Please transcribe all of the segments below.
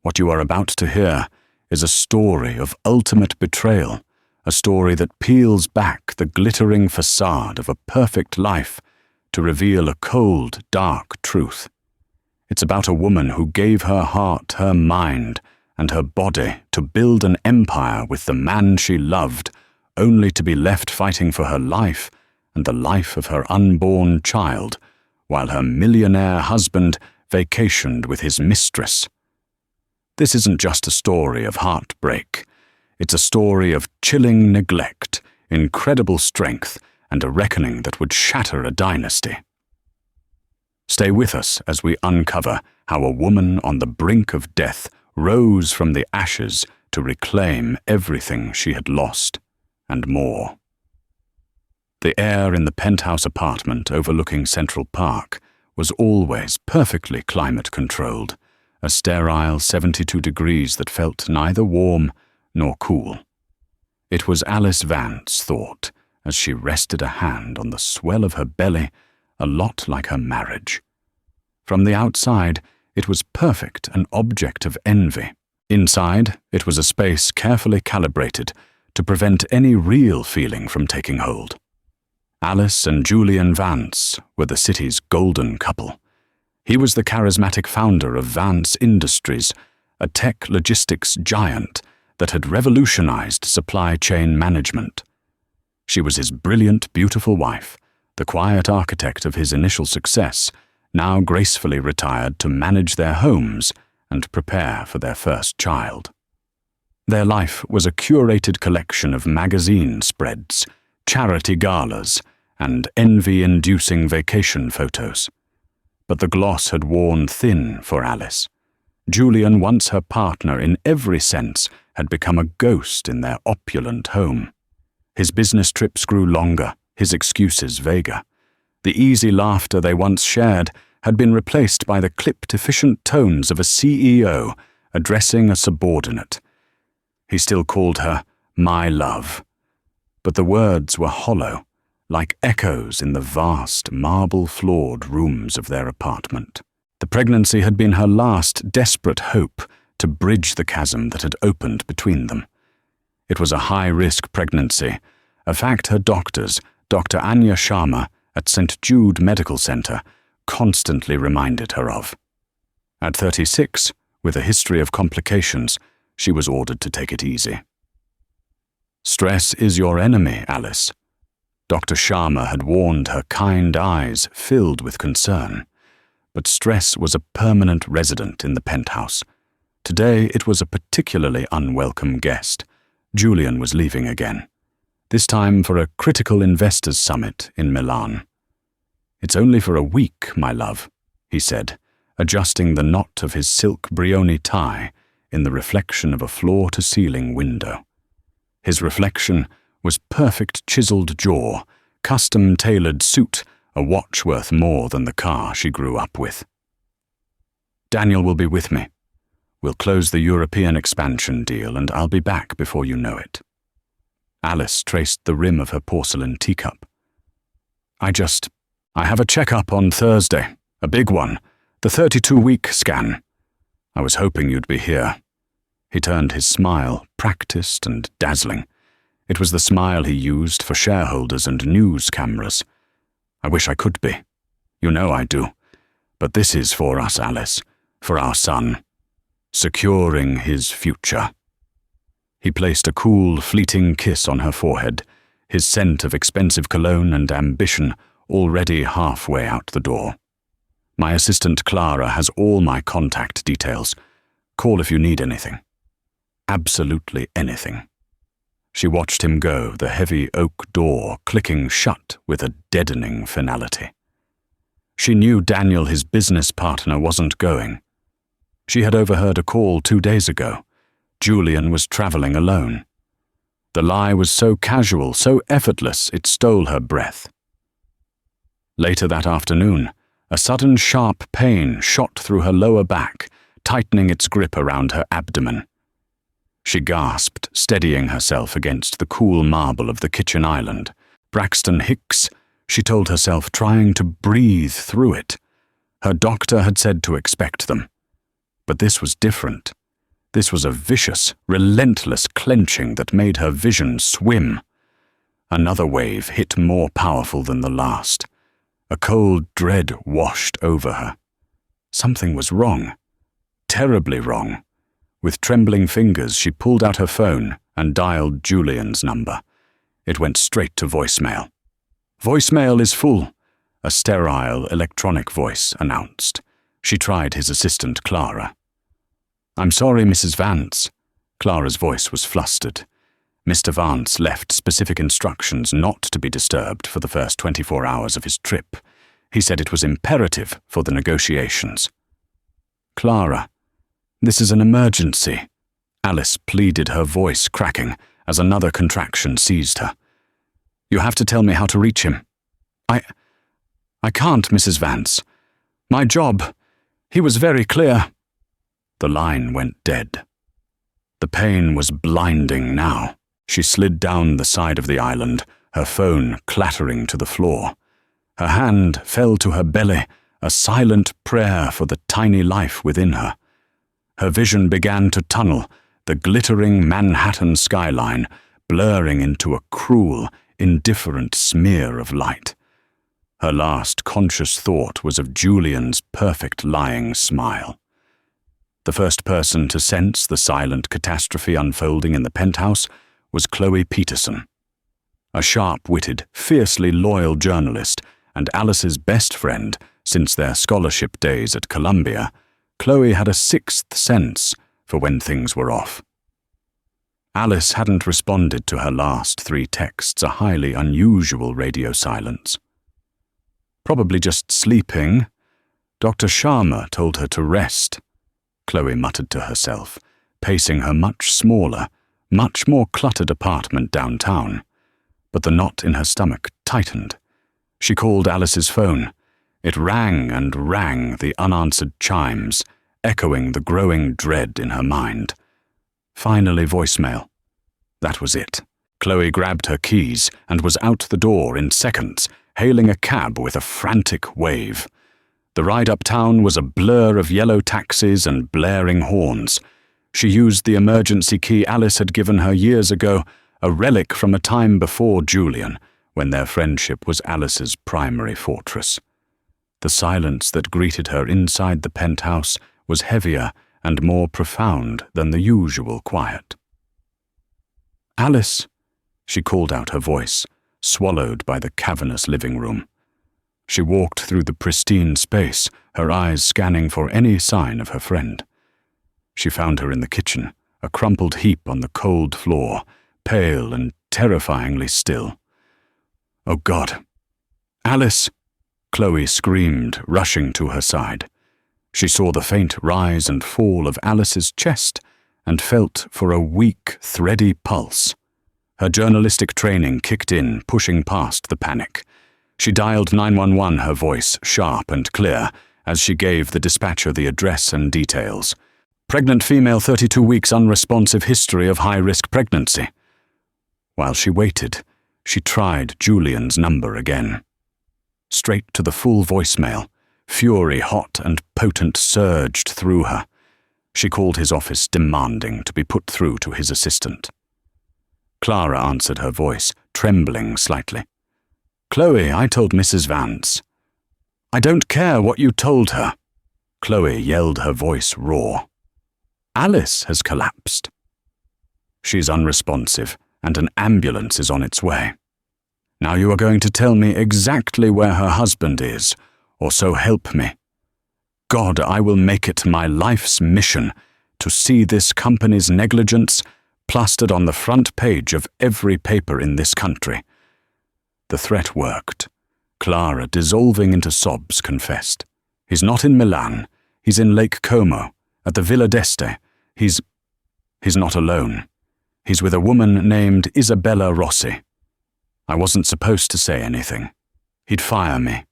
What you are about to hear is a story of ultimate betrayal, a story that peels back the glittering facade of a perfect life to reveal a cold, dark truth. It's about a woman who gave her heart, her mind, and her body to build an empire with the man she loved, only to be left fighting for her life and the life of her unborn child, while her millionaire husband vacationed with his mistress. This isn't just a story of heartbreak. It's a story of chilling neglect, incredible strength, and a reckoning that would shatter a dynasty. Stay with us as we uncover how a woman on the brink of death rose from the ashes to reclaim everything she had lost, and more. The air in the penthouse apartment overlooking Central Park was always perfectly climate-controlled, a sterile 72 degrees that felt neither warm nor cool. It was Alice Vance thought, as she rested a hand on the swell of her belly, a lot like her marriage. From the outside, it was perfect, an object of envy. Inside, it was a space carefully calibrated to prevent any real feeling from taking hold. Alice and Julian Vance were the city's golden couple. He was the charismatic founder of Vance Industries, a tech logistics giant that had revolutionized supply chain management. She was his brilliant, beautiful wife, the quiet architect of his initial success, now gracefully retired to manage their homes and prepare for their first child. Their life was a curated collection of magazine spreads, charity galas, and envy-inducing vacation photos. But the gloss had worn thin for Alice. Julian, once her partner in every sense, had become a ghost in their opulent home. His business trips grew longer, his excuses vaguer. The easy laughter they once shared had been replaced by the clipped, efficient tones of a CEO addressing a subordinate. He still called her "my love," but the words were hollow, like echoes in the vast, marble-floored rooms of their apartment. The pregnancy had been her last desperate hope to bridge the chasm that had opened between them. It was a high-risk pregnancy, a fact her doctors, Dr. Anya Sharma at St. Jude Medical Center, constantly reminded her of. At 36, with a history of complications, she was ordered to take it easy. "Stress is your enemy, Alice." Dr. Sharma had warned, her kind eyes filled with concern. But stress was a permanent resident in the penthouse. Today it was a particularly unwelcome guest. Julian was leaving again, this time for a critical investors' summit in Milan. "It's only for a week, my love," he said, adjusting the knot of his silk brioni tie in the reflection of a floor-to-ceiling window. His reflection was perfect chiseled jaw, custom-tailored suit, a watch worth more than the car she grew up with. "Daniel will be with me. We'll close the European expansion deal and I'll be back before you know it." Alice traced the rim of her porcelain teacup. I have a checkup on Thursday, a big one, the 32-week scan. I was hoping you'd be here." He turned his smile, practiced and dazzling. It was the smile he used for shareholders and news cameras. "I wish I could be. You know I do. But this is for us, Alice, for our son. Securing his future." He placed a cool, fleeting kiss on her forehead, his scent of expensive cologne and ambition already halfway out the door. "My assistant Clara has all my contact details. Call if you need anything." Absolutely anything. She watched him go, the heavy oak door clicking shut with a deadening finality. She knew Daniel, his business partner, wasn't going. She had overheard a call 2 days ago. Julian was traveling alone. The lie was so casual, so effortless, it stole her breath. Later that afternoon, a sudden sharp pain shot through her lower back, tightening its grip around her abdomen. She gasped, steadying herself against the cool marble of the kitchen island. Braxton Hicks, she told herself, trying to breathe through it. Her doctor had said to expect them. But this was different. This was a vicious, relentless clenching that made her vision swim. Another wave hit more powerful than the last. A cold dread washed over her. Something was wrong. Terribly wrong. With trembling fingers, she pulled out her phone and dialed Julian's number. It went straight to voicemail. "Voicemail is full," a sterile electronic voice announced. She tried his assistant, Clara. "I'm sorry, Mrs. Vance." Clara's voice was flustered. Mr. Vance left specific instructions not to be disturbed for the first 24 hours of his trip. He said it was imperative for the negotiations. "Clara, this is an emergency," Alice pleaded, her voice cracking as another contraction seized her. "You have to tell me how to reach him." I can't, Mrs. Vance. My job. He was very clear." The line went dead. The pain was blinding now. She slid down the side of the island, her phone clattering to the floor. Her hand fell to her belly, a silent prayer for the tiny life within her. Her vision began to tunnel, the glittering Manhattan skyline blurring into a cruel, indifferent smear of light. Her last conscious thought was of Julian's perfect lying smile. The first person to sense the silent catastrophe unfolding in the penthouse was Chloe Peterson. A sharp-witted, fiercely loyal journalist and Alice's best friend since their scholarship days at Columbia, Chloe had a sixth sense for when things were off. Alice hadn't responded to her last 3 texts, a highly unusual radio silence. "Probably just sleeping. Dr. Sharma told her to rest," Chloe muttered to herself, pacing her much smaller, much more cluttered apartment downtown. But the knot in her stomach tightened. She called Alice's phone. It rang and rang, the unanswered chimes, echoing the growing dread in her mind. Finally, voicemail. That was it. Chloe grabbed her keys and was out the door in seconds, hailing a cab with a frantic wave. The ride uptown was a blur of yellow taxis and blaring horns. She used the emergency key Alice had given her years ago, a relic from a time before Julian, when their friendship was Alice's primary fortress. The silence that greeted her inside the penthouse was heavier and more profound than the usual quiet. "Alice," she called out, her voice swallowed by the cavernous living room. She walked through the pristine space, her eyes scanning for any sign of her friend. She found her in the kitchen, a crumpled heap on the cold floor, pale and terrifyingly still. "Oh God! Alice!" Chloe screamed, rushing to her side. She saw the faint rise and fall of Alice's chest and felt for a weak, thready pulse. Her journalistic training kicked in, pushing past the panic. She dialed 911, her voice sharp and clear, as she gave the dispatcher the address and details. "Pregnant female, 32 weeks, unresponsive, history of high-risk pregnancy." While she waited, she tried Julian's number again. Straight to the full voicemail. Fury, hot and potent, surged through her. She called his office, demanding to be put through to his assistant. Clara answered her voice, trembling slightly. "Chloe, I told Mrs. Vance." "I don't care what you told her." Chloe yelled, her voice raw. "Alice has collapsed. She's unresponsive, and an ambulance is on its way. Now you are going to tell me exactly where her husband is, or so help me. God, I will make it my life's mission to see this company's negligence plastered on the front page of every paper in this country." The threat worked. Clara, dissolving into sobs, confessed. "He's not in Milan. He's in Lake Como, at the Villa d'Este. He's not alone. He's with a woman named Isabella Rossi. I wasn't supposed to say anything. He'd fire me."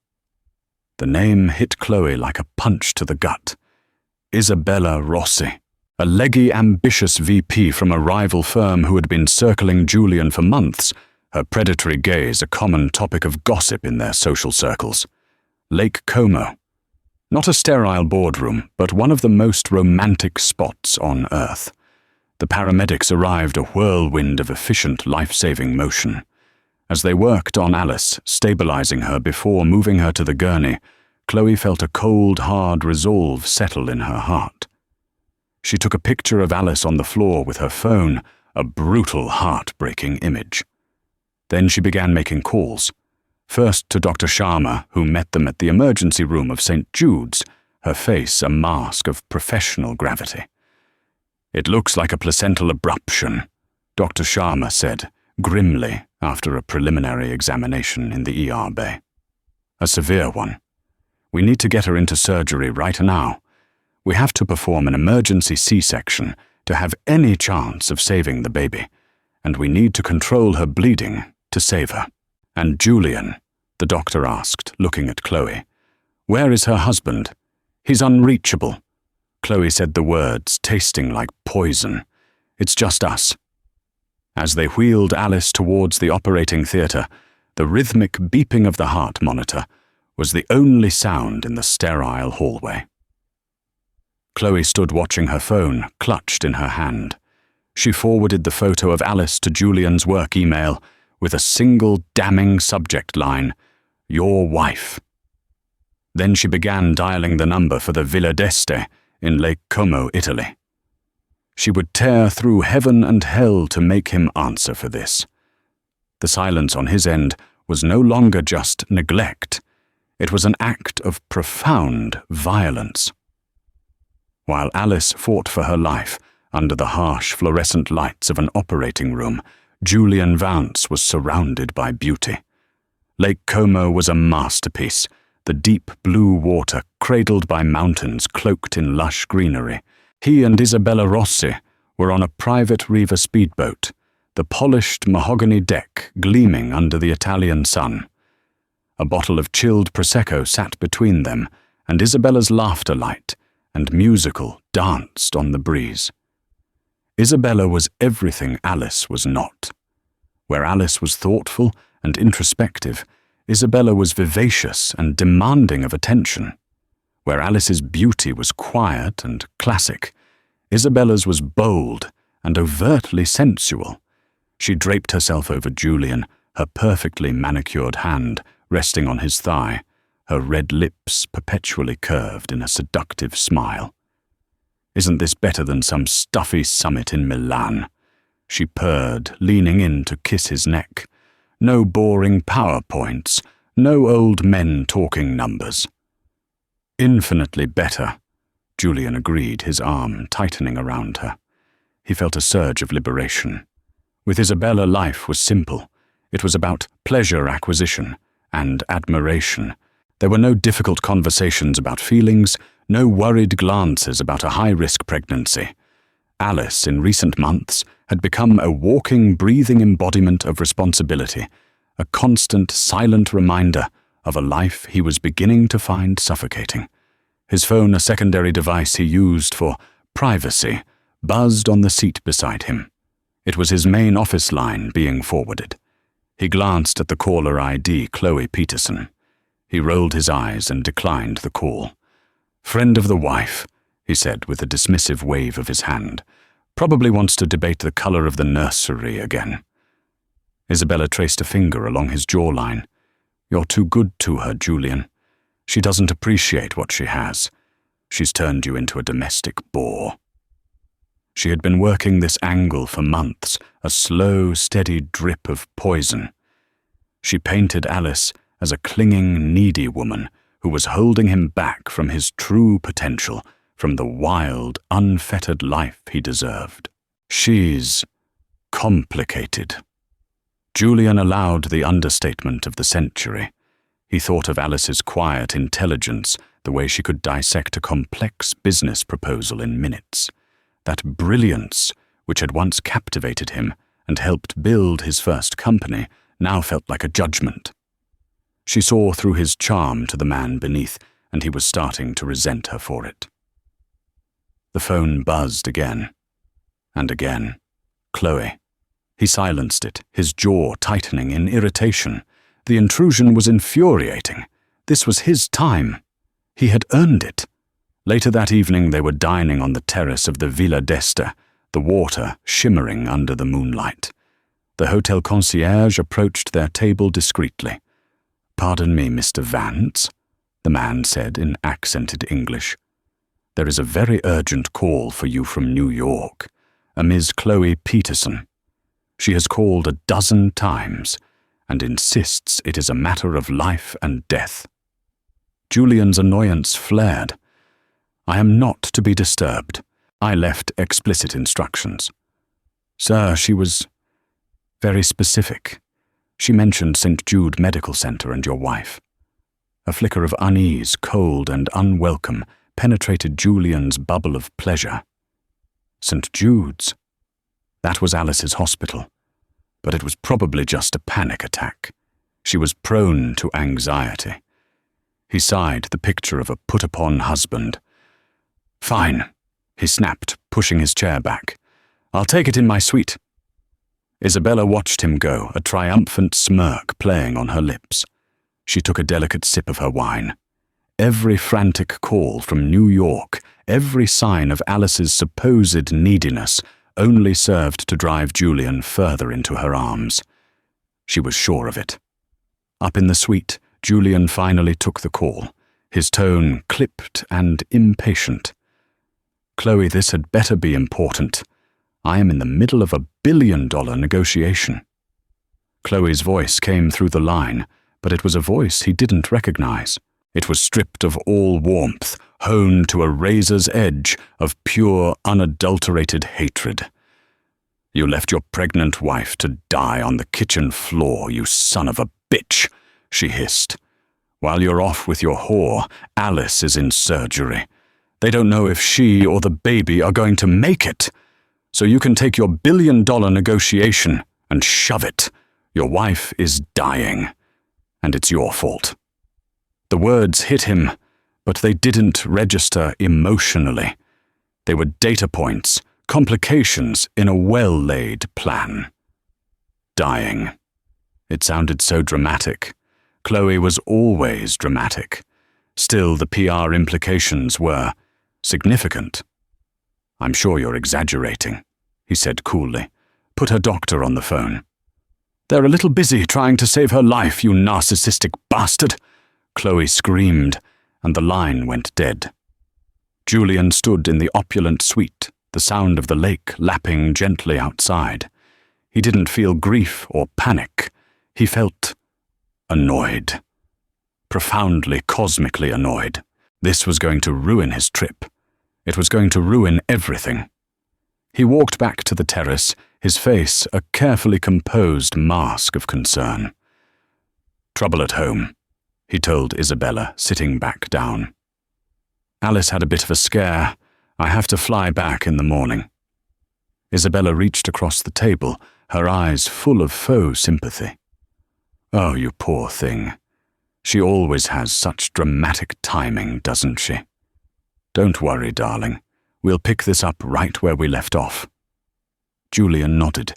The name hit Chloe like a punch to the gut. Isabella Rossi, a leggy, ambitious VP from a rival firm who had been circling Julian for months, her predatory gaze a common topic of gossip in their social circles. Lake Como. Not a sterile boardroom, but one of the most romantic spots on Earth. The paramedics arrived a whirlwind of efficient life-saving motion. As they worked on Alice, stabilizing her before moving her to the gurney, Chloe felt a cold, hard resolve settle in her heart. She took a picture of Alice on the floor with her phone, a brutal, heart-breaking image. Then she began making calls. First to Dr. Sharma, who met them at the emergency room of St. Jude's, her face a mask of professional gravity. "It looks like a placental abruption," Dr. Sharma said, grimly, after a preliminary examination in the ER bay. "A severe one. We need to get her into surgery right now. We have to perform an emergency C-section to have any chance of saving the baby, and we need to control her bleeding to save her." "And Julian?" the doctor asked, looking at Chloe. "Where is her husband?" "He's unreachable." Chloe said the words, tasting like poison. "It's just us." As they wheeled Alice towards the operating theatre, the rhythmic beeping of the heart monitor was the only sound in the sterile hallway. Chloe stood watching her phone, clutched in her hand. She forwarded the photo of Alice to Julian's work email with a single damning subject line, "Your wife." Then she began dialing the number for the Villa d'Este in Lake Como, Italy. She would tear through heaven and hell to make him answer for this. The silence on his end was no longer just neglect. It was an act of profound violence. While Alice fought for her life under the harsh fluorescent lights of an operating room, Julian Vance was surrounded by beauty. Lake Como was a masterpiece, the deep blue water cradled by mountains cloaked in lush greenery. He and Isabella Rossi were on a private Riva speedboat, the polished mahogany deck gleaming under the Italian sun. A bottle of chilled Prosecco sat between them, and Isabella's laughter light and musical danced on the breeze. Isabella was everything Alice was not. Where Alice was thoughtful and introspective, Isabella was vivacious and demanding of attention. Where Alice's beauty was quiet and classic, Isabella's was bold and overtly sensual. She draped herself over Julian, her perfectly manicured hand resting on his thigh, her red lips perpetually curved in a seductive smile. "Isn't this better than some stuffy summit in Milan?" she purred, leaning in to kiss his neck. "No boring PowerPoints, no old men talking numbers." "Infinitely better," Julian agreed, his arm tightening around her. He felt a surge of liberation. With Isabella, life was simple. It was about pleasure acquisition and admiration. There were no difficult conversations about feelings, no worried glances about a high-risk pregnancy. Alice, in recent months, had become a walking, breathing embodiment of responsibility, a constant, silent reminder of a life he was beginning to find suffocating. His phone, a secondary device he used for privacy, buzzed on the seat beside him. It was his main office line being forwarded. He glanced at the caller ID, Chloe Peterson. He rolled his eyes and declined the call. "Friend of the wife," he said with a dismissive wave of his hand. "Probably wants to debate the color of the nursery again." Isabella traced a finger along his jawline. "You're too good to her, Julian. She doesn't appreciate what she has. She's turned you into a domestic bore." She had been working this angle for months, a slow, steady drip of poison. She painted Alice as a clinging, needy woman who was holding him back from his true potential, from the wild, unfettered life he deserved. "She's complicated." Julian allowed the understatement of the century. He thought of Alice's quiet intelligence, the way she could dissect a complex business proposal in minutes. That brilliance, which had once captivated him and helped build his first company, now felt like a judgment. She saw through his charm to the man beneath, and he was starting to resent her for it. The phone buzzed again. And again. Chloe. He silenced it, his jaw tightening in irritation. The intrusion was infuriating. This was his time. He had earned it. Later that evening they were dining on the terrace of the Villa d'Este, the water shimmering under the moonlight. The hotel concierge approached their table discreetly. "Pardon me, Mr. Vance," the man said in accented English. "There is a very urgent call for you from New York, a Miss Chloe Peterson. She has called 12 times and insists it is a matter of life and death." Julian's annoyance flared. "I am not to be disturbed. I left explicit instructions." "Sir, she was very specific. She mentioned St. Jude Medical Center and your wife." A flicker of unease, cold and unwelcome, penetrated Julian's bubble of pleasure. St. Jude's? That was Alice's hospital. But it was probably just a panic attack. She was prone to anxiety. He sighed, the picture of a put-upon husband. "Fine," he snapped, pushing his chair back. "I'll take it in my suite." Isabella watched him go, a triumphant smirk playing on her lips. She took a delicate sip of her wine. Every frantic call from New York, every sign of Alice's supposed neediness, only served to drive Julian further into her arms. She was sure of it. Up in the suite, Julian finally took the call, his tone clipped and impatient. "Chloe, this had better be important. I am in the middle of $1 billion negotiation." Chloe's voice came through the line, but it was a voice he didn't recognize. It was stripped of all warmth, honed to a razor's edge of pure, unadulterated hatred. "You left your pregnant wife to die on the kitchen floor, you son of a bitch," she hissed. "While you're off with your whore, Alice is in surgery. They don't know if she or the baby are going to make it. So you can take your $1 billion negotiation and shove it. Your wife is dying, and it's your fault." The words hit him, but they didn't register emotionally. They were data points, complications in a well-laid plan. Dying. It sounded so dramatic. Chloe was always dramatic. Still, the PR implications were significant. "I'm sure you're exaggerating," he said coolly. "Put her doctor on the phone." "They're a little busy trying to save her life, you narcissistic bastard," Chloe screamed, and the line went dead. Julian stood in the opulent suite, the sound of the lake lapping gently outside. He didn't feel grief or panic. He felt annoyed. Profoundly, cosmically annoyed. This was going to ruin his trip. It was going to ruin everything. He walked back to the terrace, his face a carefully composed mask of concern. "Trouble at home," he told Isabella, sitting back down. "Alice had a bit of a scare. I have to fly back in the morning." Isabella reached across the table, her eyes full of faux sympathy. "Oh, you poor thing. She always has such dramatic timing, doesn't she? Don't worry, darling. We'll pick this up right where we left off." Julian nodded,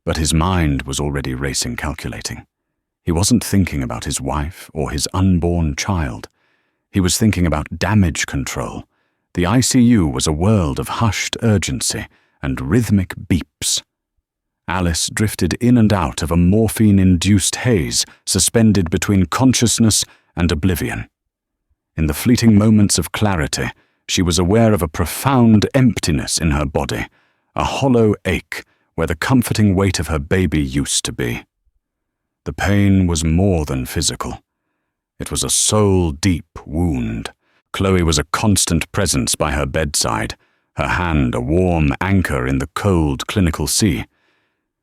but his mind was already racing, calculating. He wasn't thinking about his wife or his unborn child. He was thinking about damage control. The ICU was a world of hushed urgency and rhythmic beeps. Alice drifted in and out of a morphine-induced haze suspended between consciousness and oblivion. In the fleeting moments of clarity, she was aware of a profound emptiness in her body, a hollow ache where the comforting weight of her baby used to be. The pain was more than physical. It was a soul-deep wound. Chloe was a constant presence by her bedside, her hand a warm anchor in the cold clinical sea.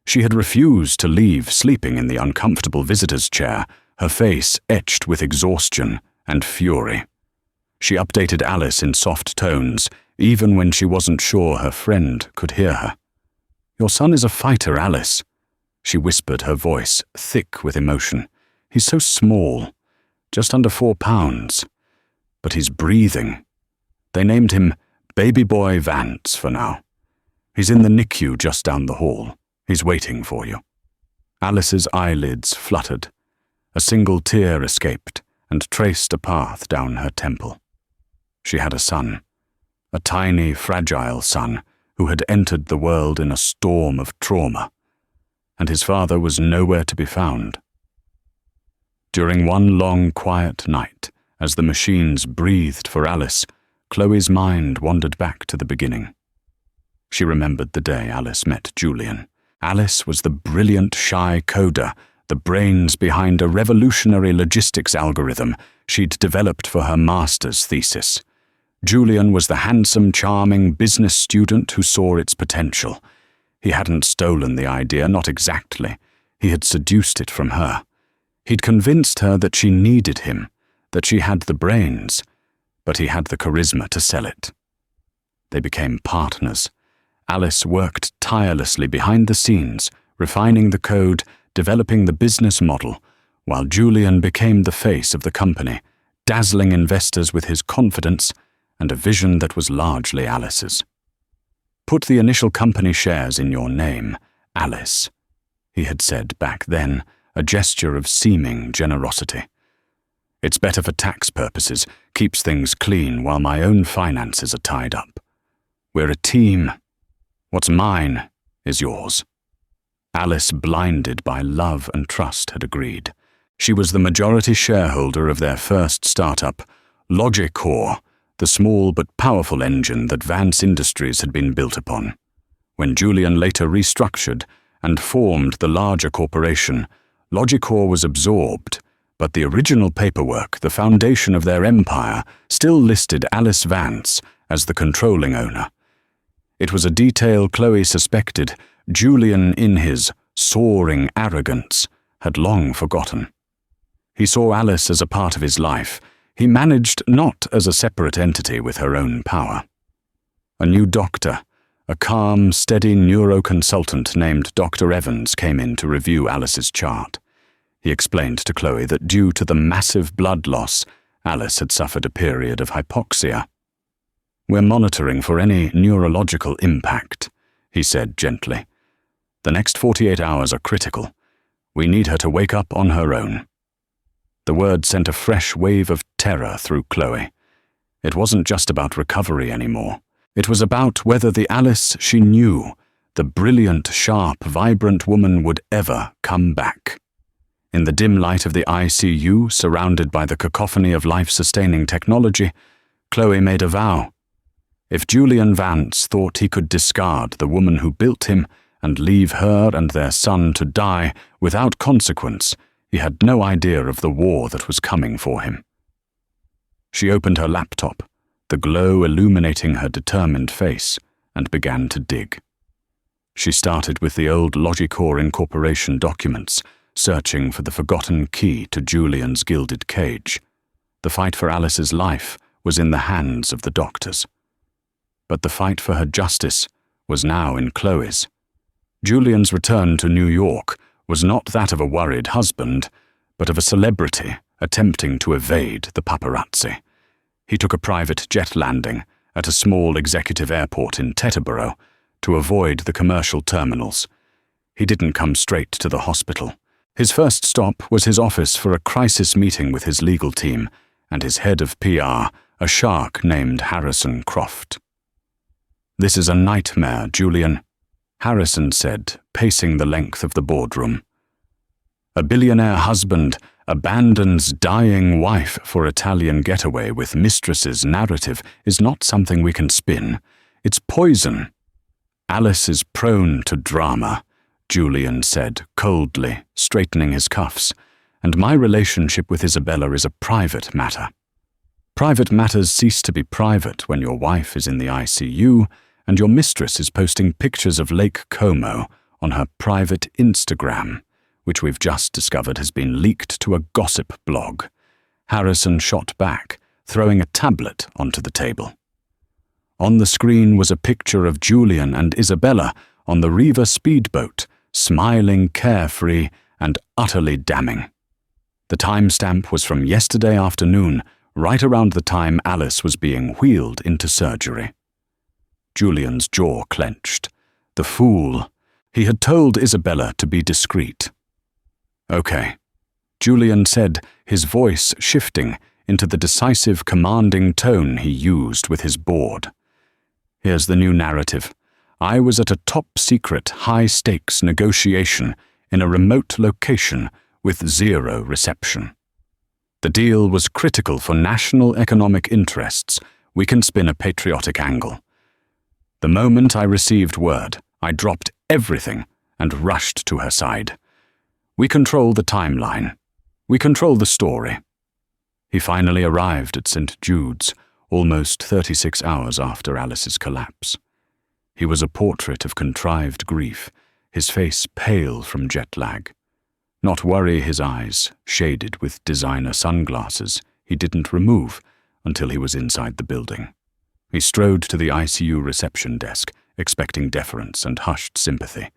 She had refused to leave sleeping in the uncomfortable visitor's chair, her face etched with exhaustion and fury. She updated Alice in soft tones, even when she wasn't sure her friend could hear her. "Your son is a fighter, Alice," she whispered, her voice thick with emotion. "He's so small, just under 4 pounds. But he's breathing. They named him Baby Boy Vance for now. He's in the NICU just down the hall. He's waiting for you." Alice's eyelids fluttered. A single tear escaped and traced a path down her temple. She had a son, a tiny, fragile son who had entered the world in a storm of trauma, and his father was nowhere to be found. During one long, quiet night, as the machines breathed for Alice, Chloe's mind wandered back to the beginning. She remembered the day Alice met Julian. Alice was the brilliant, shy coder, the brains behind a revolutionary logistics algorithm she'd developed for her master's thesis. Julian was the handsome, charming business student who saw its potential. He hadn't stolen the idea, not exactly. He had seduced it from her. He'd convinced her that she needed him, that she had the brains, but he had the charisma to sell it. They became partners. Alice worked tirelessly behind the scenes, refining the code, developing the business model, while Julian became the face of the company, dazzling investors with his confidence and a vision that was largely Alice's. "Put the initial company shares in your name, Alice," he had said back then, a gesture of seeming generosity. "It's better for tax purposes, keeps things clean while my own finances are tied up. We're a team. What's mine is yours." Alice, blinded by love and trust, had agreed. She was the majority shareholder of their first startup, Logicor, the small but powerful engine that Vance Industries had been built upon. When Julian later restructured and formed the larger corporation, Logicor was absorbed, but the original paperwork, the foundation of their empire, still listed Alice Vance as the controlling owner. It was a detail Chloe suspected Julian, in his soaring arrogance, had long forgotten. He saw Alice as a part of his life. He managed not as a separate entity with her own power. A new doctor, a calm, steady neuroconsultant named Dr. Evans, came in to review Alice's chart. He explained to Chloe that due to the massive blood loss, Alice had suffered a period of hypoxia. "We're monitoring for any neurological impact," he said gently. "The next 48 hours are critical. We need her to wake up on her own." The word sent a fresh wave of terror through Chloe. It wasn't just about recovery anymore. It was about whether the Alice she knew, the brilliant, sharp, vibrant woman, would ever come back. In the dim light of the ICU, surrounded by the cacophony of life-sustaining technology, Chloe made a vow. If Julian Vance thought he could discard the woman who built him and leave her and their son to die without consequence, he had no idea of the war that was coming for him. She opened her laptop, the glow illuminating her determined face, and began to dig. She started with the old Logicor incorporation documents, searching for the forgotten key to Julian's gilded cage. The fight for Alice's life was in the hands of the doctors. But the fight for her justice was now in Chloe's. Julian's return to New York was not that of a worried husband, but of a celebrity attempting to evade the paparazzi. He took a private jet landing at a small executive airport in Teterboro to avoid the commercial terminals. He didn't come straight to the hospital. His first stop was his office for a crisis meeting with his legal team and his head of PR, a shark named Harrison Croft. "This is a nightmare, Julian," Harrison said, pacing the length of the boardroom. "A billionaire husband abandons dying wife for Italian getaway with Mistress's narrative is not something we can spin. It's poison." "Alice is prone to drama," Julian said coldly, straightening his cuffs, "and my relationship with Isabella is a private matter. Private matters cease to be private when your wife is in the ICU and your mistress is posting pictures of Lake Como on her private Instagram, which we've just discovered has been leaked to a gossip blog." Harrison shot back, throwing a tablet onto the table. On the screen was a picture of Julian and Isabella on the Riva speedboat, smiling, carefree, and utterly damning. The timestamp was from yesterday afternoon, right around the time Alice was being wheeled into surgery. Julian's jaw clenched. The fool. He had told Isabella to be discreet. "Okay," Julian said, his voice shifting into the decisive, commanding tone he used with his board. Here's the new narrative. I was at a top-secret, high-stakes negotiation in a remote location with zero reception. The deal was critical for national economic interests. We can spin a patriotic angle. The moment I received word, I dropped everything and rushed to her side. We control the timeline. We control the story. He finally arrived at St. Jude's, almost 36 hours after Alice's collapse. He was a portrait of contrived grief, his face pale from jet lag. Not worry, his eyes, shaded with designer sunglasses, he didn't remove until he was inside the building. He strode to the ICU reception desk, expecting deference and hushed sympathy.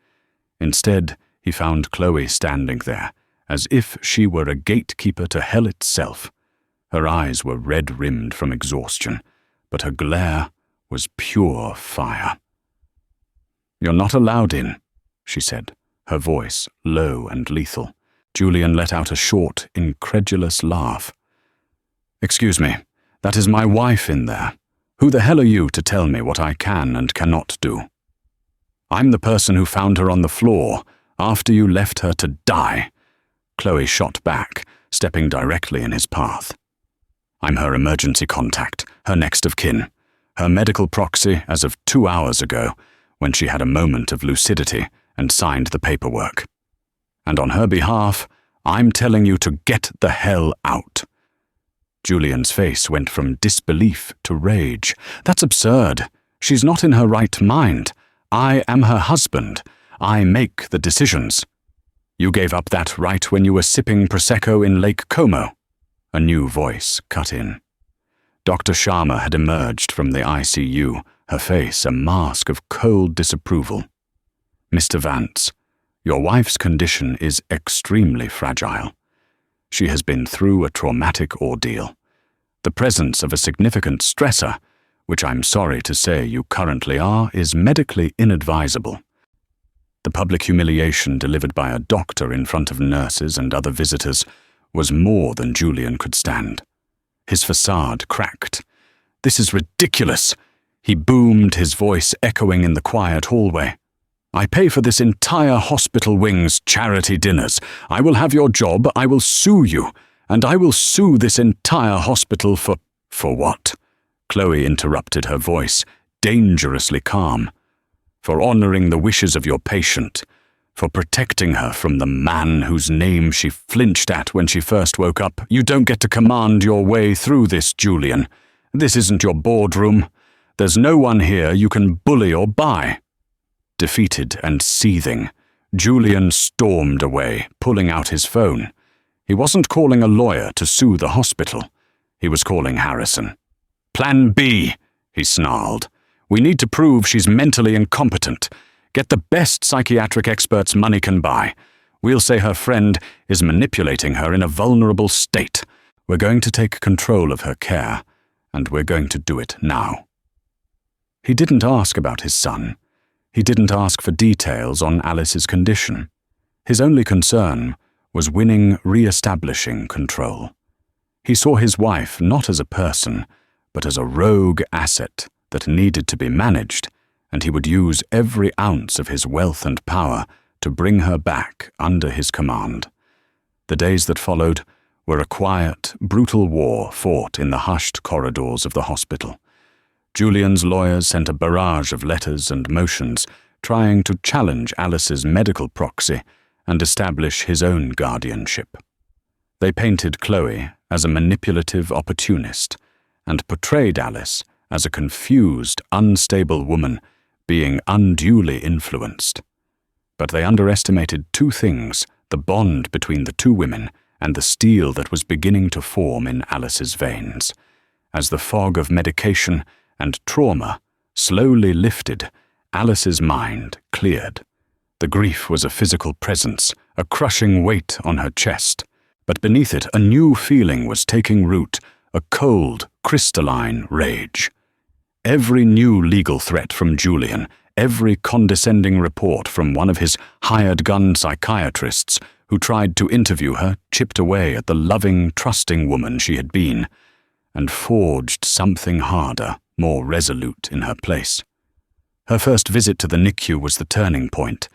Instead, he found Chloe standing there, as if she were a gatekeeper to hell itself. Her eyes were red-rimmed from exhaustion, but her glare was pure fire. "You're not allowed in," she said, her voice low and lethal. Julian let out a short, incredulous laugh. "Excuse me, that is my wife in there. Who the hell are you to tell me what I can and cannot do? I'm the person who found her on the floor after you left her to die." Chloe shot back, stepping directly in his path. "I'm her emergency contact, her next of kin, her medical proxy as of 2 hours ago, when she had a moment of lucidity and signed the paperwork. And on her behalf, I'm telling you to get the hell out." Julian's face went from disbelief to rage. "That's absurd. She's not in her right mind. I am her husband. I make the decisions. You gave up that right when you were sipping Prosecco in Lake Como." A new voice cut in. Dr. Sharma had emerged from the ICU, her face a mask of cold disapproval. "Mr. Vance, your wife's condition is extremely fragile. She has been through a traumatic ordeal. The presence of a significant stressor, which I'm sorry to say you currently are, is medically inadvisable." The public humiliation delivered by a doctor in front of nurses and other visitors was more than Julian could stand. His facade cracked. "This is ridiculous," he boomed, his voice echoing in the quiet hallway. "I pay for this entire hospital wing's charity dinners. I will have your job, I will sue you, and I will sue this entire hospital for..." "For what?" Chloe interrupted, her voice dangerously calm. "For honoring the wishes of your patient, for protecting her from the man whose name she flinched at when she first woke up. You don't get to command your way through this, Julian. This isn't your boardroom. There's no one here you can bully or buy." Defeated and seething, Julian stormed away, pulling out his phone. He wasn't calling a lawyer to sue the hospital. He was calling Harrison. "Plan B," he snarled. "We need to prove she's mentally incompetent. Get the best psychiatric experts money can buy. We'll say her friend is manipulating her in a vulnerable state. We're going to take control of her care, and we're going to do it now." He didn't ask about his son. He didn't ask for details on Alice's condition. His only concern was winning, re-establishing control. He saw his wife not as a person, but as a rogue asset that needed to be managed, and he would use every ounce of his wealth and power to bring her back under his command. The days that followed were a quiet, brutal war fought in the hushed corridors of the hospital. Julian's lawyers sent a barrage of letters and motions trying to challenge Alice's medical proxy and establish his own guardianship. They painted Chloe as a manipulative opportunist and portrayed Alice as a confused, unstable woman being unduly influenced. But they underestimated two things: the bond between the two women and the steel that was beginning to form in Alice's veins. As the fog of medication and trauma slowly lifted, Alice's mind cleared. The grief was a physical presence, a crushing weight on her chest, but beneath it a new feeling was taking root, a cold, crystalline rage. Every new legal threat from Julian, every condescending report from one of his hired-gun psychiatrists who tried to interview her, chipped away at the loving, trusting woman she had been, and forged something harder, more resolute in her place. Her first visit to the NICU was the turning point.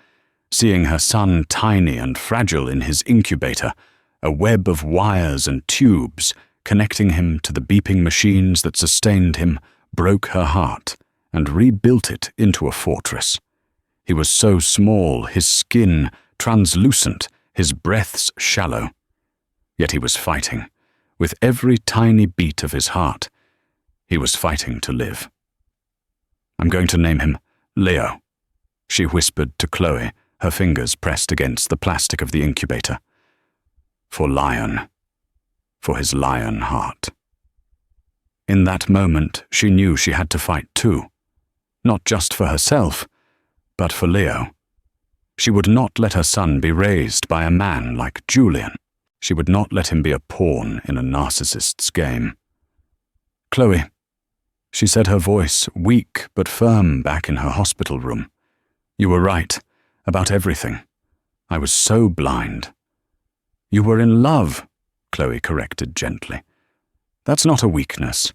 Seeing her son tiny and fragile in his incubator, a web of wires and tubes connecting him to the beeping machines that sustained him, broke her heart and rebuilt it into a fortress. He was so small, his skin translucent, his breaths shallow. Yet he was fighting. With every tiny beat of his heart, he was fighting to live. "I'm going to name him Leo," she whispered to Chloe, her fingers pressed against the plastic of the incubator. "For Lion. For his lion heart." In that moment, she knew she had to fight too. Not just for herself, but for Leo. She would not let her son be raised by a man like Julian. She would not let him be a pawn in a narcissist's game. "Chloe," she said, her voice weak but firm back in her hospital room. "You were right about everything. I was so blind." "You were in love," Chloe corrected gently. "That's not a weakness."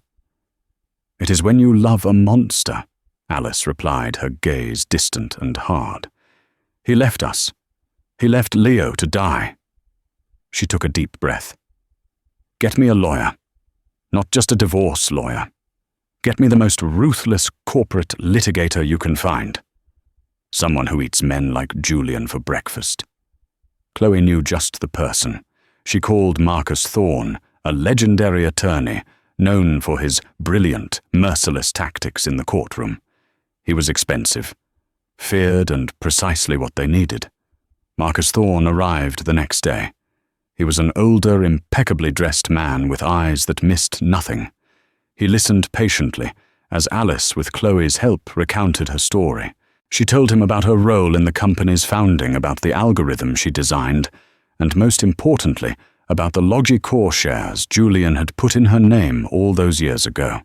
"It is when you love a monster," Alice replied, her gaze distant and hard. "He left us. He left Leo to die." She took a deep breath. "Get me a lawyer. Not just a divorce lawyer. Get me the most ruthless corporate litigator you can find. Someone who eats men like Julian for breakfast." Chloe knew just the person. She called Marcus Thorne, a legendary attorney, known for his brilliant, merciless tactics in the courtroom. He was expensive, feared, and precisely what they needed. Marcus Thorne arrived the next day. He was an older, impeccably dressed man with eyes that missed nothing. He listened patiently as Alice, with Chloe's help, recounted her story. She told him about her role in the company's founding, about the algorithm she designed, and most importantly, about the Logicore shares Julian had put in her name all those years ago.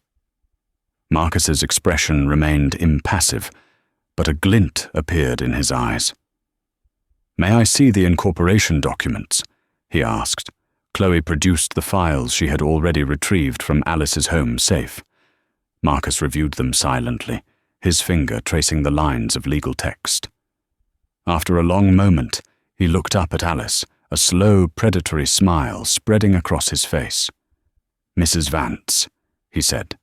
Marcus's expression remained impassive, but a glint appeared in his eyes. "May I see the incorporation documents?" he asked. Chloe produced the files she had already retrieved from Alice's home safe. Marcus reviewed them silently, his finger tracing the lines of legal text. After a long moment, he looked up at Alice, a slow, predatory smile spreading across his face. "Mrs. Vance," he said,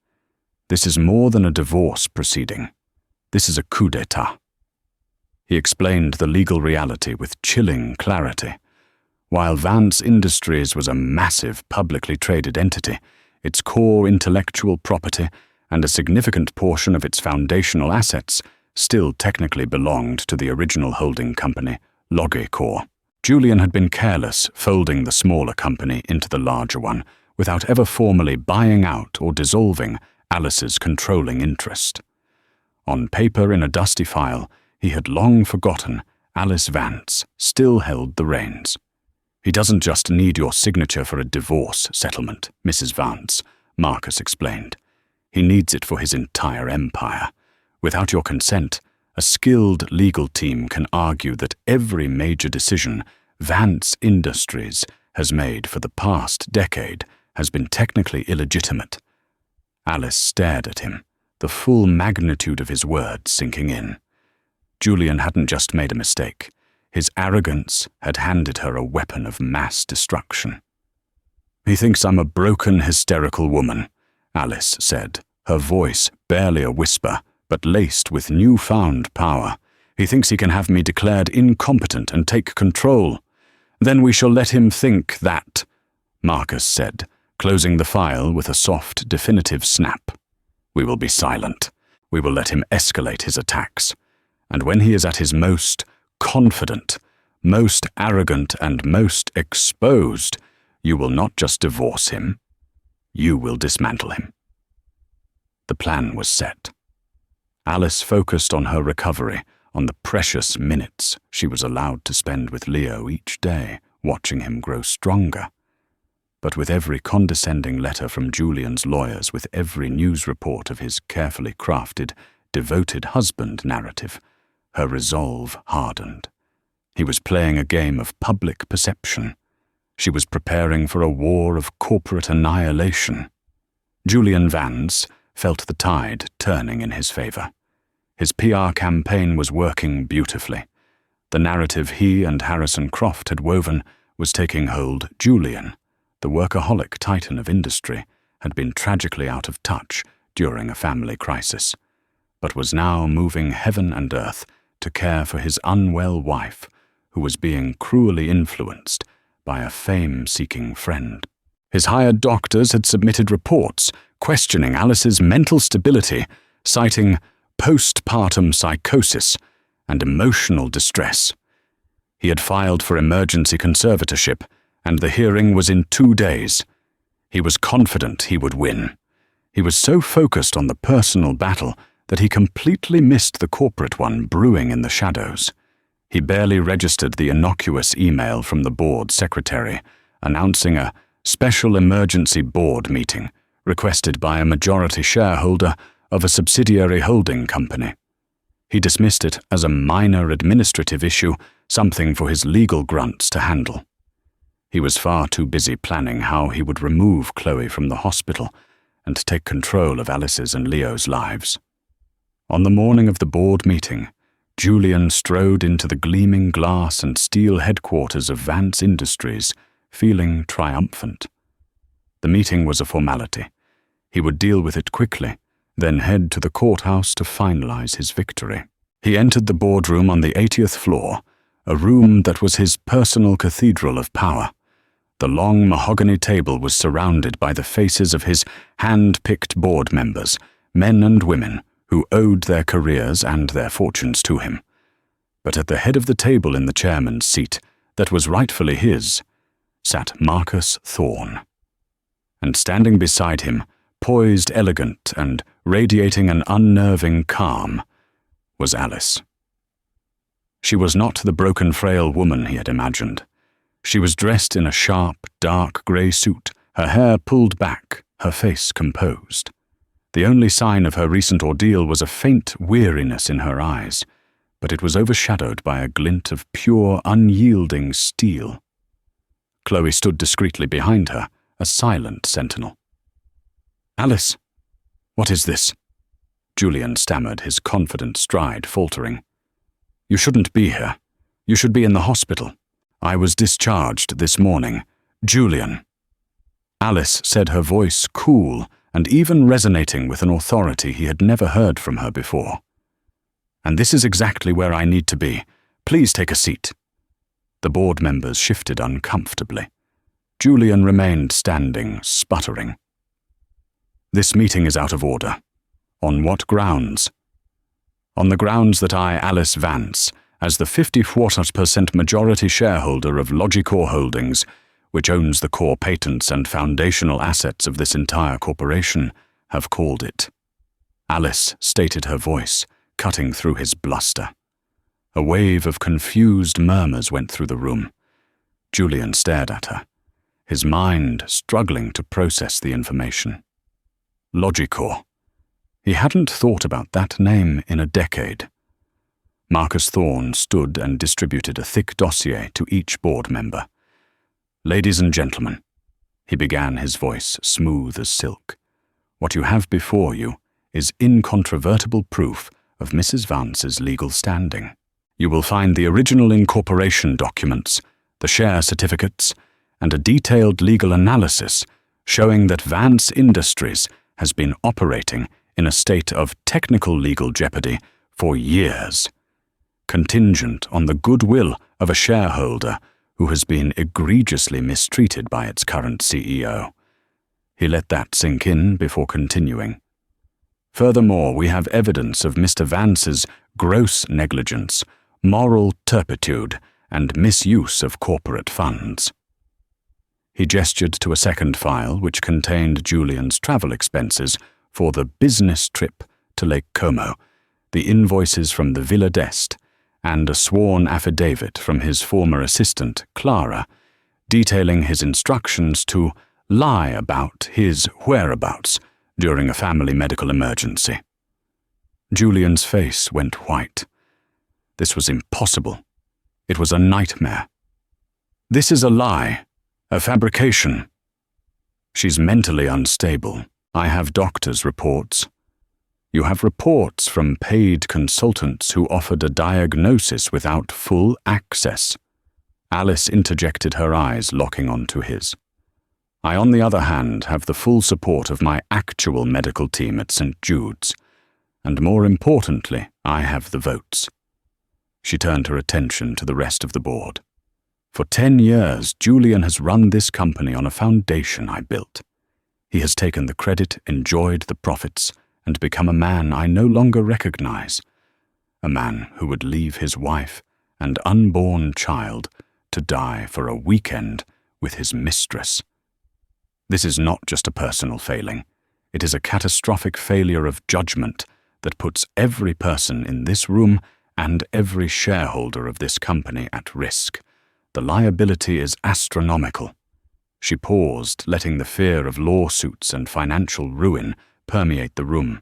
"this is more than a divorce proceeding. This is a coup d'etat." He explained the legal reality with chilling clarity. While Vance Industries was a massive, publicly traded entity, its core intellectual property and a significant portion of its foundational assets still technically belonged to the original holding company, Logicore. Julian had been careless folding the smaller company into the larger one without ever formally buying out or dissolving Alice's controlling interest. On paper in a dusty file, he had long forgotten Alice Vance still held the reins. "He doesn't just need your signature for a divorce settlement, Mrs. Vance," Marcus explained. "He needs it for his entire empire. Without your consent, a skilled legal team can argue that every major decision Vance Industries has made for the past decade has been technically illegitimate." Alice stared at him, the full magnitude of his words sinking in. Julian hadn't just made a mistake. His arrogance had handed her a weapon of mass destruction. "He thinks I'm a broken, hysterical woman," Alice said, her voice barely a whisper, but laced with newfound power. "He thinks he can have me declared incompetent and take control. Then we shall let him think that," Marcus said, closing the file with a soft, definitive snap. "We will be silent. We will let him escalate his attacks. And when he is at his most confident, most arrogant, and most exposed, you will not just divorce him, you will dismantle him." The plan was set. Alice focused on her recovery, on the precious minutes she was allowed to spend with Leo each day, watching him grow stronger. But with every condescending letter from Julian's lawyers, with every news report of his carefully crafted, devoted husband narrative, her resolve hardened. He was playing a game of public perception. She was preparing for a war of corporate annihilation. Julian Vance felt the tide turning in his favor. His PR campaign was working beautifully. The narrative he and Harrison Croft had woven was taking hold. Julian, the workaholic titan of industry, had been tragically out of touch during a family crisis, but was now moving heaven and earth to care for his unwell wife, who was being cruelly influenced by a fame-seeking friend. His hired doctors had submitted reports questioning Alice's mental stability, citing postpartum psychosis and emotional distress. He had filed for emergency conservatorship, and the hearing was in 2 days. He was confident he would win. He was so focused on the personal battle that he completely missed the corporate one brewing in the shadows. He barely registered the innocuous email from the board secretary announcing a special emergency board meeting requested by a majority shareholder of a subsidiary holding company. He dismissed it as a minor administrative issue, something for his legal grunts to handle. He was far too busy planning how he would remove Chloe from the hospital and take control of Alice's and Leo's lives. On the morning of the board meeting, Julian strode into the gleaming glass and steel headquarters of Vance Industries, feeling triumphant. The meeting was a formality. He would deal with it quickly, then head to the courthouse to finalize his victory. He entered the boardroom on the 80th floor, a room that was his personal cathedral of power. The long mahogany table was surrounded by the faces of his hand-picked board members, men and women, who owed their careers and their fortunes to him. But at the head of the table in the chairman's seat, that was rightfully his, sat Marcus Thorne. And standing beside him, poised, elegant, and radiating an unnerving calm, was Alice. She was not the broken, frail woman he had imagined. She was dressed in a sharp, dark grey suit, her hair pulled back, her face composed. The only sign of her recent ordeal was a faint weariness in her eyes, but it was overshadowed by a glint of pure, unyielding steel. Chloe stood discreetly behind her, a silent sentinel. "Alice, what is this?" Julian stammered, his confident stride faltering. "You shouldn't be here. You should be in the hospital. I was discharged this morning. Julian." Alice said, her voice cool and even resonating with an authority he had never heard from her before. "And this is exactly where I need to be. Please take a seat." The board members shifted uncomfortably. Julian remained standing, sputtering. "This meeting is out of order. On what grounds?" "On the grounds that I, Alice Vance, as the 50% majority shareholder of Logicor Holdings, which owns the core patents and foundational assets of this entire corporation, have called it." Alice stated, her voice cutting through his bluster. A wave of confused murmurs went through the room. Julian stared at her, his mind struggling to process the information. Logicor. He hadn't thought about that name in a decade. Marcus Thorne stood and distributed a thick dossier to each board member. "Ladies and gentlemen," he began, his voice smooth as silk, "what you have before you is incontrovertible proof of Mrs. Vance's legal standing. You will find the original incorporation documents, the share certificates, and a detailed legal analysis showing that Vance Industries has been operating in a state of technical legal jeopardy for years, contingent on the goodwill of a shareholder who has been egregiously mistreated by its current CEO." He let that sink in before continuing. "Furthermore, we have evidence of Mr. Vance's gross negligence, moral turpitude, and misuse of corporate funds." He gestured to a second file which contained Julian's travel expenses for the business trip to Lake Como, the invoices from the Villa d'Este, and a sworn affidavit from his former assistant, Clara, detailing his instructions to lie about his whereabouts during a family medical emergency. Julian's face went white. This was impossible. It was a nightmare. This is a lie, a fabrication. She's mentally unstable. I have doctors' reports. You have reports from paid consultants who offered a diagnosis without full access. Alice interjected, her eyes locking onto his. I, on the other hand, have the full support of my actual medical team at St. Jude's, and more importantly, I have the votes. She turned her attention to the rest of the board. For 10 years, Julian has run this company on a foundation I built. He has taken the credit, enjoyed the profits, and become a man I no longer recognize. A man who would leave his wife and unborn child to die for a weekend with his mistress. This is not just a personal failing. It is a catastrophic failure of judgment that puts every person in this room and every shareholder of this company at risk. The liability is astronomical. She paused, letting the fear of lawsuits and financial ruin permeate the room.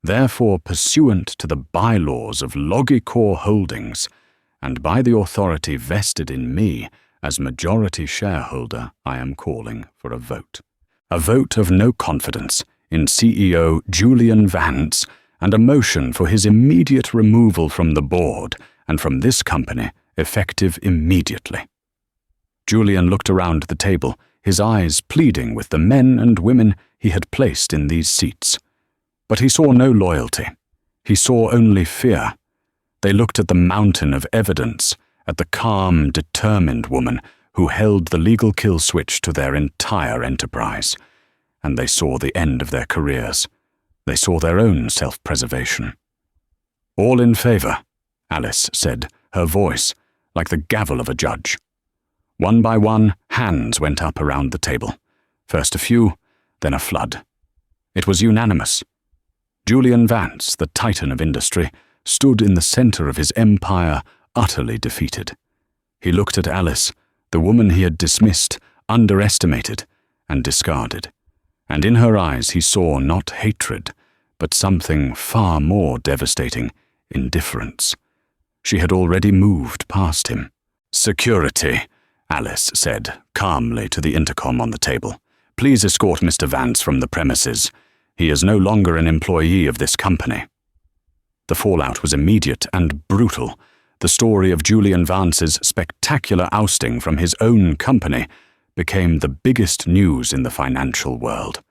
Therefore, pursuant to the bylaws of Logicor Holdings, and by the authority vested in me as majority shareholder, I am calling for a vote. A vote of no confidence in CEO Julian Vance, and a motion for his immediate removal from the board and from this company, effective immediately. Julian looked around the table, his eyes pleading with the men and women he had placed in these seats. But he saw no loyalty. He saw only fear. They looked at the mountain of evidence, at the calm, determined woman who held the legal kill switch to their entire enterprise, and they saw the end of their careers. They saw their own self-preservation. "All in favor," Alice said, her voice like the gavel of a judge. One by one, hands went up around the table. First a few, then a flood. It was unanimous. Julian Vance, the titan of industry, stood in the center of his empire, utterly defeated. He looked at Alice, the woman he had dismissed, underestimated, and discarded. And in her eyes he saw not hatred, but something far more devastating, indifference. She had already moved past him. "Security," Alice said calmly to the intercom on the table. "Please escort Mr. Vance from the premises. He is no longer an employee of this company." The fallout was immediate and brutal. The story of Julian Vance's spectacular ousting from his own company became the biggest news in the financial world.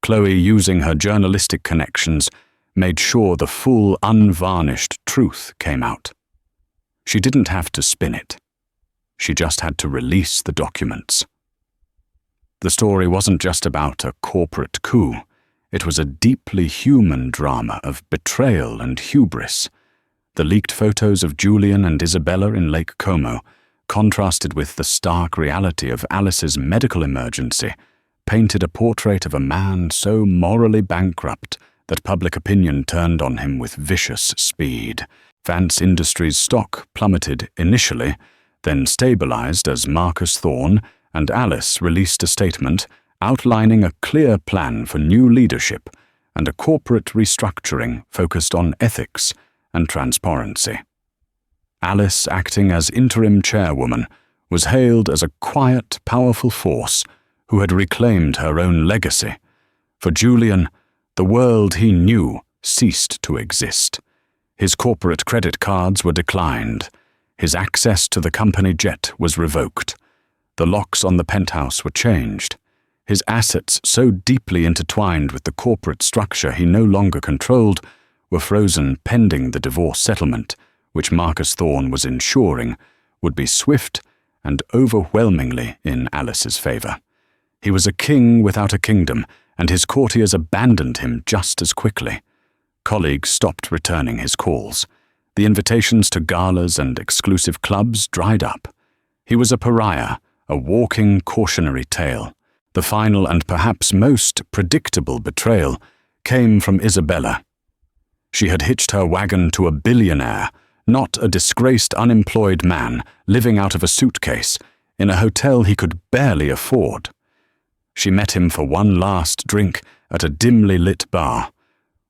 Chloe, using her journalistic connections, made sure the full, unvarnished truth came out. She didn't have to spin it. She just had to release the documents. The story wasn't just about a corporate coup. It was a deeply human drama of betrayal and hubris. The leaked photos of Julian and Isabella in Lake Como, contrasted with the stark reality of Alice's medical emergency, painted a portrait of a man so morally bankrupt that public opinion turned on him with vicious speed. Vance Industries' stock plummeted initially, then stabilized as Marcus Thorne and Alice released a statement outlining a clear plan for new leadership and a corporate restructuring focused on ethics and transparency. Alice, acting as interim chairwoman, was hailed as a quiet, powerful force who had reclaimed her own legacy. For Julian, the world he knew ceased to exist. His corporate credit cards were declined. His access to the company jet was revoked. The locks on the penthouse were changed. His assets, so deeply intertwined with the corporate structure he no longer controlled, were frozen pending the divorce settlement, which Marcus Thorne was ensuring would be swift and overwhelmingly in Alice's favor. He was a king without a kingdom, and his courtiers abandoned him just as quickly. Colleagues stopped returning his calls. The invitations to galas and exclusive clubs dried up. He was a pariah, a walking cautionary tale. The final and perhaps most predictable betrayal came from Isabella. She had hitched her wagon to a billionaire, not a disgraced unemployed man living out of a suitcase in a hotel he could barely afford. She met him for one last drink at a dimly lit bar,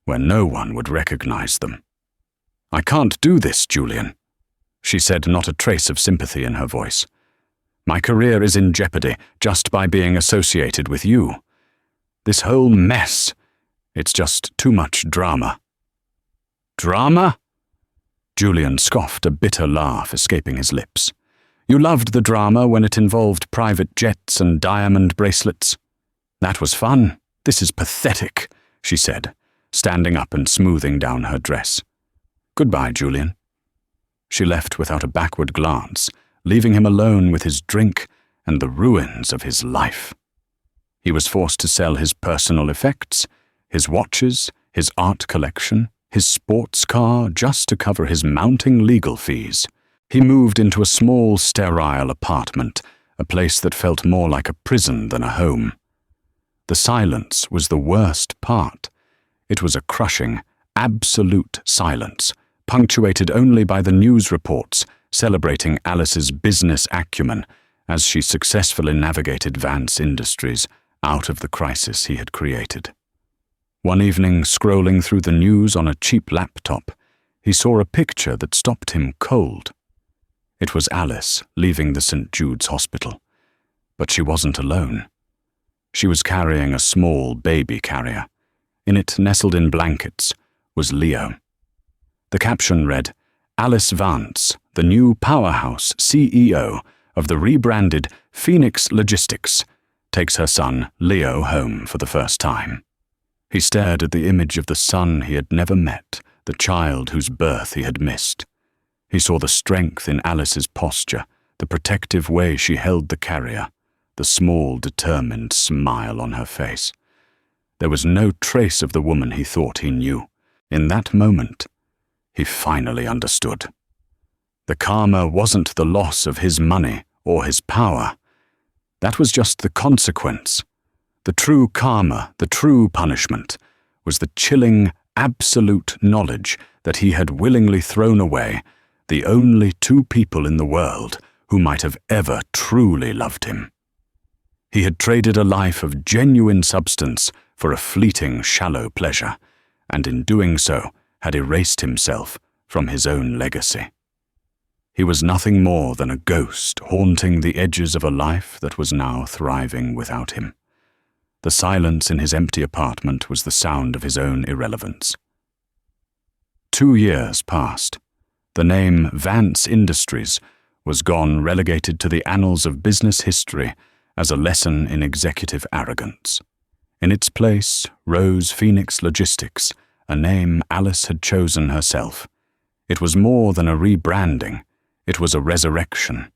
where no one would recognize them. "I can't do this, Julian." she said, not a trace of sympathy in her voice. "My career is in jeopardy just by being associated with you. This whole mess, it's just too much drama." "Drama?" Julian scoffed, a bitter laugh escaping his lips. "You loved the drama when it involved private jets and diamond bracelets." "That was fun. This is pathetic," she said, standing up and smoothing down her dress. "Goodbye, Julian." She left without a backward glance, leaving him alone with his drink and the ruins of his life. He was forced to sell his personal effects, his watches, his art collection, his sports car, just to cover his mounting legal fees. He moved into a small, sterile apartment, a place that felt more like a prison than a home. The silence was the worst part. It was a crushing, absolute silence, punctuated only by the news reports celebrating Alice's business acumen as she successfully navigated Vance Industries out of the crisis he had created. One evening, scrolling through the news on a cheap laptop, he saw a picture that stopped him cold. It was Alice leaving the St. Jude's Hospital, but she wasn't alone. She was carrying a small baby carrier. In it, nestled in blankets, was Leo. The caption read, "Alice Vance, the new powerhouse CEO of the rebranded Phoenix Logistics, takes her son Leo home for the first time." He stared at the image of the son he had never met, the child whose birth he had missed. He saw the strength in Alice's posture, the protective way she held the carrier, the small, determined smile on her face. There was no trace of the woman he thought he knew. In that moment, he finally understood. The karma wasn't the loss of his money or his power. That was just the consequence. The true karma, the true punishment, was the chilling, absolute knowledge that he had willingly thrown away the only two people in the world who might have ever truly loved him. He had traded a life of genuine substance for a fleeting, shallow pleasure, and in doing so had erased himself from his own legacy. He was nothing more than a ghost haunting the edges of a life that was now thriving without him. The silence in his empty apartment was the sound of his own irrelevance. 2 years passed. The name Vance Industries was gone, relegated to the annals of business history as a lesson in executive arrogance. In its place rose Phoenix Logistics, a name Alice had chosen herself. It was more than a rebranding, it was a resurrection.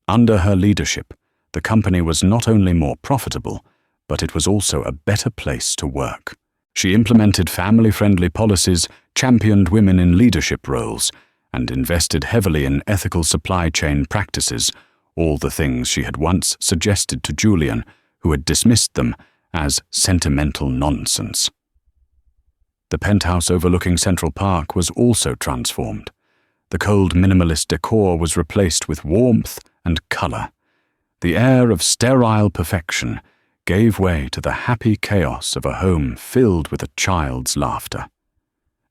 Under her leadership, the company was not only more profitable, but it was also a better place to work. She implemented family-friendly policies, championed women in leadership roles, and invested heavily in ethical supply chain practices, all the things she had once suggested to Julian, who had dismissed them as sentimental nonsense. The penthouse overlooking Central Park was also transformed. The cold minimalist decor was replaced with warmth and color. The air of sterile perfection gave way to the happy chaos of a home filled with a child's laughter.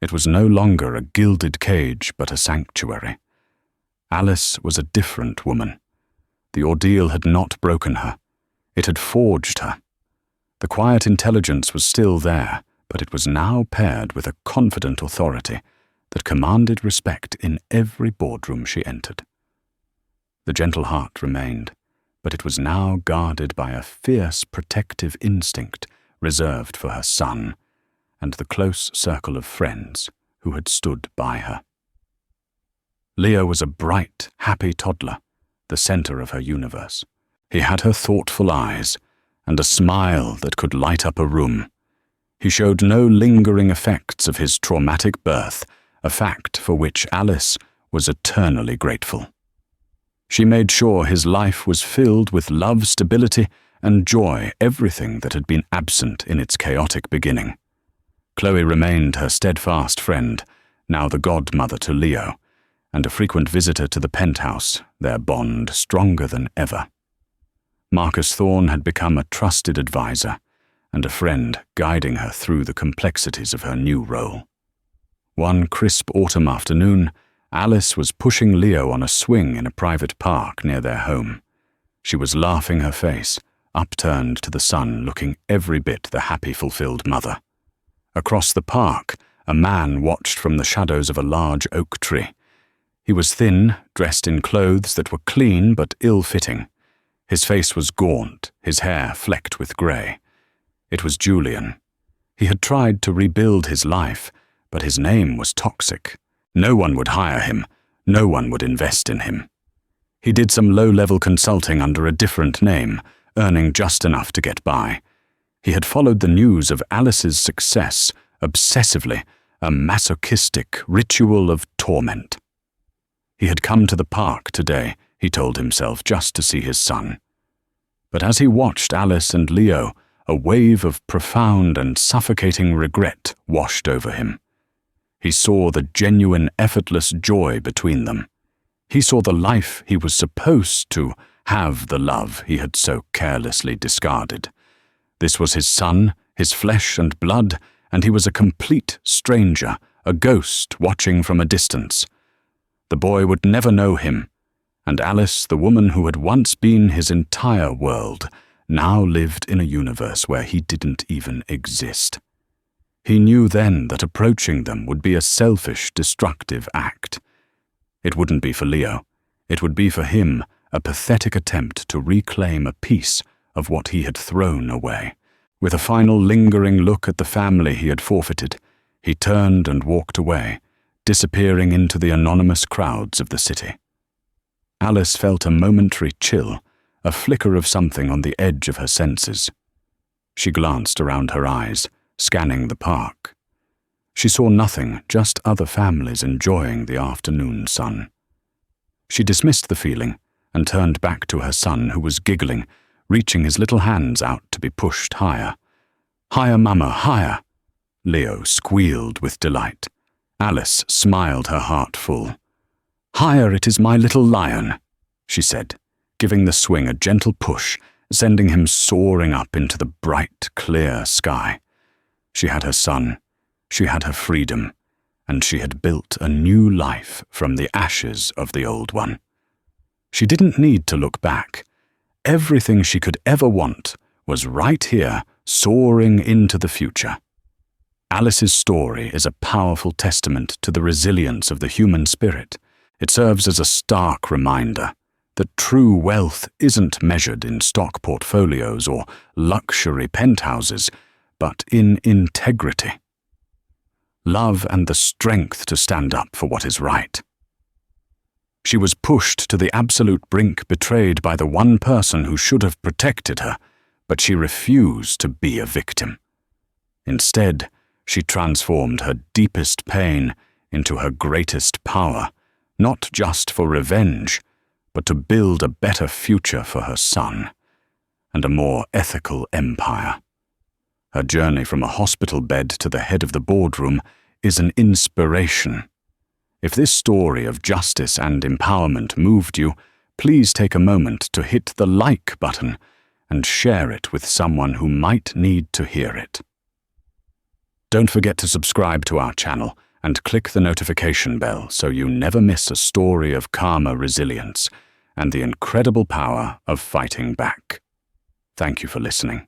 It was no longer a gilded cage, but a sanctuary. Alice was a different woman. The ordeal had not broken her. It had forged her. The quiet intelligence was still there, but it was now paired with a confident authority that commanded respect in every boardroom she entered. The gentle heart remained, but it was now guarded by a fierce protective instinct reserved for her son and the close circle of friends who had stood by her. Leo was a bright, happy toddler, the center of her universe. He had her thoughtful eyes and a smile that could light up a room. He showed no lingering effects of his traumatic birth, a fact for which Alice was eternally grateful. She made sure his life was filled with love, stability, and joy, everything that had been absent in its chaotic beginning. Chloe remained her steadfast friend, now the godmother to Leo, and a frequent visitor to the penthouse, their bond stronger than ever. Marcus Thorne had become a trusted advisor and a friend guiding her through the complexities of her new role. One crisp autumn afternoon, Alice was pushing Leo on a swing in a private park near their home. She was laughing her face, upturned to the sun, looking every bit the happy, fulfilled mother. Across the park, a man watched from the shadows of a large oak tree. He was thin, dressed in clothes that were clean but ill-fitting. His face was gaunt, his hair flecked with grey. It was Julian. He had tried to rebuild his life, but his name was toxic. No one would hire him. No one would invest in him. He did some low-level consulting under a different name, earning just enough to get by. He had followed the news of Alice's success obsessively, a masochistic ritual of torment. He had come to the park today, he told himself, just to see his son. But as he watched Alice and Leo, a wave of profound and suffocating regret washed over him. He saw the genuine, effortless joy between them. He saw the life he was supposed to have, the love he had so carelessly discarded. This was his son, his flesh and blood, and he was a complete stranger, a ghost watching from a distance. The boy would never know him, and Alice, the woman who had once been his entire world, now lived in a universe where he didn't even exist. He knew then that approaching them would be a selfish, destructive act. It wouldn't be for Leo. It would be for him a pathetic attempt to reclaim a piece of what he had thrown away. With a final lingering look at the family he had forfeited, he turned and walked away, disappearing into the anonymous crowds of the city. Alice felt a momentary chill, a flicker of something on the edge of her senses. She glanced around her eyes, scanning the park. She saw nothing, just other families enjoying the afternoon sun. She dismissed the feeling and turned back to her son, who was giggling, reaching his little hands out to be pushed higher. "Higher, Mama, higher!" Leo squealed with delight. Alice smiled, her heart full. "Higher, it is my little lion," she said, giving the swing a gentle push, sending him soaring up into the bright, clear sky. She had her son, she had her freedom, and she had built a new life from the ashes of the old one. She didn't need to look back. Everything she could ever want was right here, soaring into the future. Alice's story is a powerful testament to the resilience of the human spirit. It serves as a stark reminder that true wealth isn't measured in stock portfolios or luxury penthouses, but in integrity, love, and the strength to stand up for what is right. She was pushed to the absolute brink, betrayed by the one person who should have protected her, but she refused to be a victim. Instead, she transformed her deepest pain into her greatest power, not just for revenge, but to build a better future for her son and a more ethical empire. Her journey from a hospital bed to the head of the boardroom is an inspiration. If this story of justice and empowerment moved you, please take a moment to hit the like button and share it with someone who might need to hear it. Don't forget to subscribe to our channel and click the notification bell so you never miss a story of karma resilience and the incredible power of fighting back. Thank you for listening.